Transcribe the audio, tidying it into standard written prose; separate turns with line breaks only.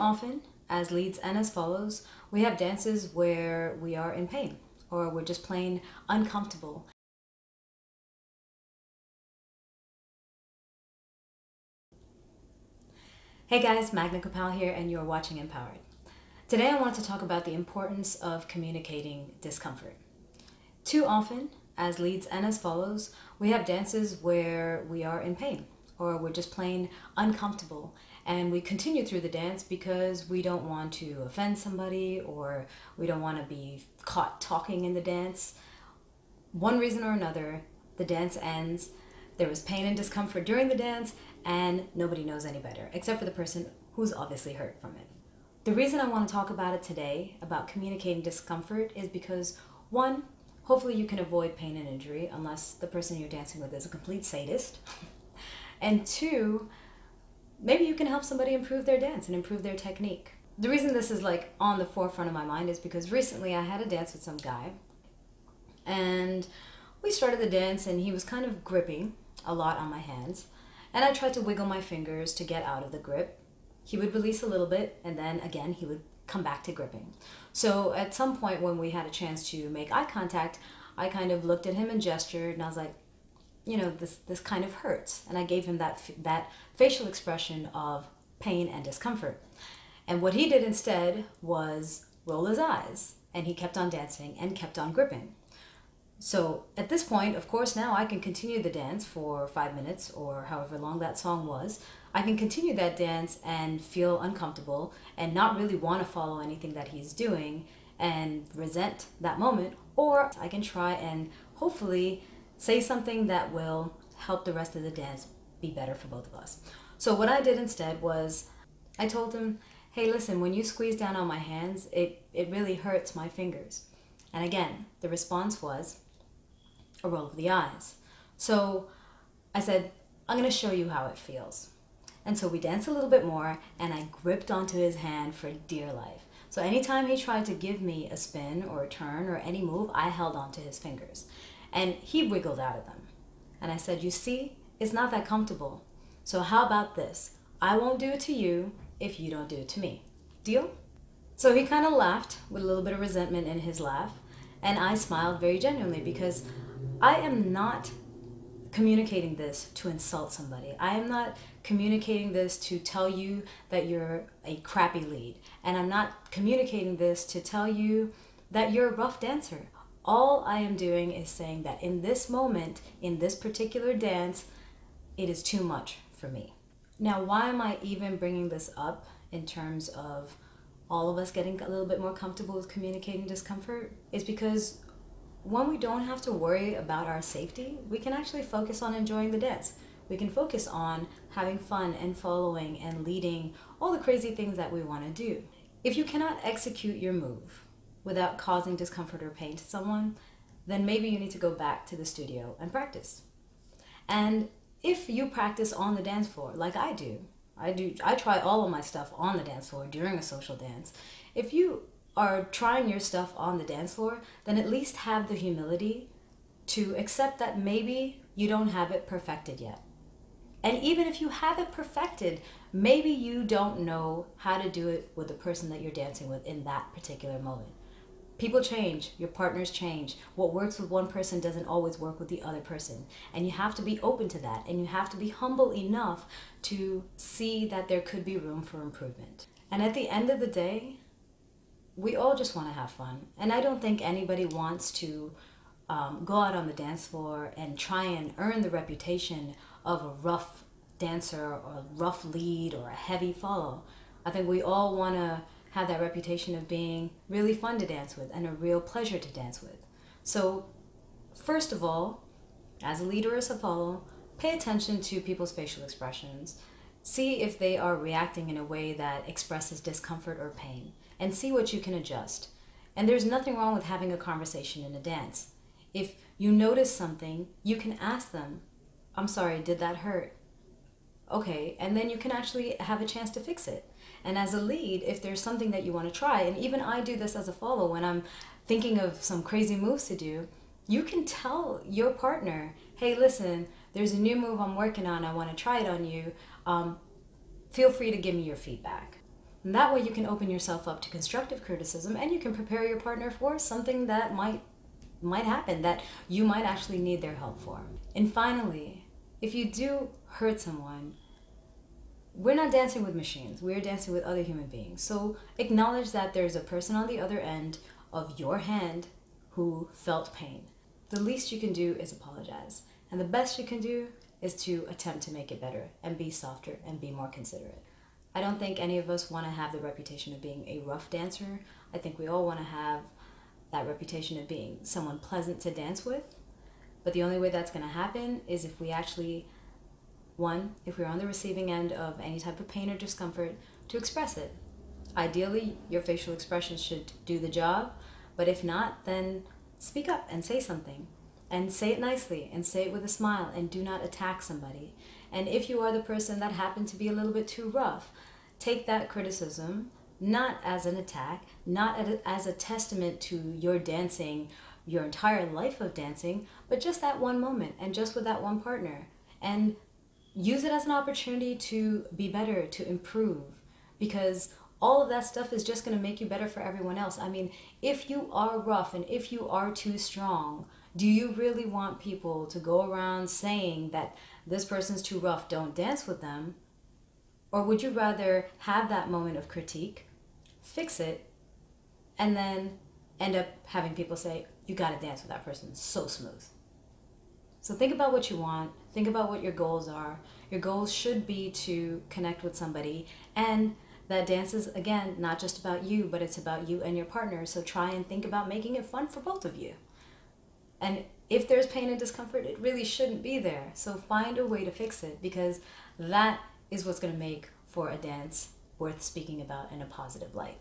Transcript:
often, as leads and as follows, we have dances where we are in pain or we're just plain uncomfortable. Hey guys, Magna Gopal here, and you're watching Mpowered. Today I want to talk about the importance of communicating discomfort. Too often, as leads and as follows, we have dances where we are in pain or we're just plain uncomfortable, and we continue through the dance because we don't want to offend somebody or we don't want to be caught talking in the dance. One reason or another, the dance ends, there was pain and discomfort during the dance, and nobody knows any better except for the person who's obviously hurt from it. The reason I want to talk about it today, about communicating discomfort, is because one, hopefully you can avoid pain and injury unless the person you're dancing with is a complete sadist. And two, maybe you can help somebody improve their dance and improve their technique. The reason this is like on the forefront of my mind is because recently I had a dance with some guy, and we started the dance and he was kind of gripping a lot on my hands, and I tried to wiggle my fingers to get out of the grip. He would release a little bit, and then again he would come back to gripping. So at some point when we had a chance to make eye contact, I kind of looked at him and gestured, and I was like, you know, this kind of hurts. And I gave him that facial expression of pain and discomfort. And what he did instead was roll his eyes, and he kept on dancing and kept on gripping. So at this point, of course, now I can continue the dance for 5 minutes or however long that song was. I can continue that dance and feel uncomfortable and not really want to follow anything that he's doing and resent that moment, or I can try and hopefully say something that will help the rest of the dance be better for both of us. So what I did instead was I told him, hey, listen, when you squeeze down on my hands, it really hurts my fingers. And again, the response was a roll of the eyes. So I said, I'm going to show you how it feels. And so we danced a little bit more, and I gripped onto his hand for dear life. So anytime he tried to give me a spin or a turn or any move, I held onto his fingers. And he wiggled out of them. And I said, you see, it's not that comfortable. So how about this? I won't do it to you if you don't do it to me. Deal? So he kind of laughed with a little bit of resentment in his laugh. And I smiled very genuinely because I am not communicating this to insult somebody. I am not communicating this to tell you that you're a crappy lead. And I'm not communicating this to tell you that you're a rough dancer. All I am doing is saying that in this moment, in this particular dance, it is too much for me. Now, why am I even bringing this up in terms of all of us getting a little bit more comfortable with communicating discomfort? Is because when we don't have to worry about our safety, we can actually focus on enjoying the dance. We can focus on having fun and following and leading all the crazy things that we want to do. If you cannot execute your move without causing discomfort or pain to someone, then maybe you need to go back to the studio and practice. And if you practice on the dance floor, like I do, I try all of my stuff on the dance floor during a social dance. If you are trying your stuff on the dance floor, then at least have the humility to accept that maybe you don't have it perfected yet. And even if you have it perfected, maybe you don't know how to do it with the person that you're dancing with in that particular moment. People change, your partners change. What works with one person doesn't always work with the other person. And you have to be open to that, and you have to be humble enough to see that there could be room for improvement. And at the end of the day, we all just want to have fun. And I don't think anybody wants to go out on the dance floor and try and earn the reputation of a rough dancer or a rough lead or a heavy follow. I think we all want to have that reputation of being really fun to dance with and a real pleasure to dance with. So first of all, as a leader or as a follow, pay attention to people's facial expressions. See if they are reacting in a way that expresses discomfort or pain, and see what you can adjust. And there's nothing wrong with having a conversation in a dance. If you notice something, you can ask them, I'm sorry, did that hurt? Okay, and then you can actually have a chance to fix it. And as a lead, if there's something that you want to try, and even I do this as a follow when I'm thinking of some crazy moves to do, you can tell your partner, hey, listen, there's a new move I'm working on, I want to try it on you. Feel free to give me your feedback. And that way you can open yourself up to constructive criticism, and you can prepare your partner for something that might happen, that you might actually need their help for. And finally, if you do hurt someone, we're not dancing with machines. We're dancing with other human beings. So acknowledge that there's a person on the other end of your hand who felt pain. The least you can do is apologize. And the best you can do is to attempt to make it better and be softer and be more considerate. I don't think any of us want to have the reputation of being a rough dancer. I think we all want to have that reputation of being someone pleasant to dance with. But the only way that's going to happen is if we actually, one, if we're on the receiving end of any type of pain or discomfort, to express it. Ideally, your facial expressions should do the job, but if not, then speak up and say something. And say it nicely, and say it with a smile, and do not attack somebody. And if you are the person that happened to be a little bit too rough, take that criticism not as an attack, not as a testament to your dancing, your entire life of dancing, but just that one moment and just with that one partner. And use it as an opportunity to be better, to improve, because all of that stuff is just going to make you better for everyone else. I mean, if you are rough and if you are too strong, do you really want people to go around saying that this person's too rough, don't dance with them? Or would you rather have that moment of critique, fix it, and then end up having people say, you gotta dance with that person, it's so smooth. So think about what you want, think about what your goals are. Your goals should be to connect with somebody, and that dance is, again, not just about you, but it's about you and your partner. So try and think about making it fun for both of you. And if there's pain and discomfort, it really shouldn't be there. So find a way to fix it, because that is what's going to make for a dance worth speaking about in a positive light.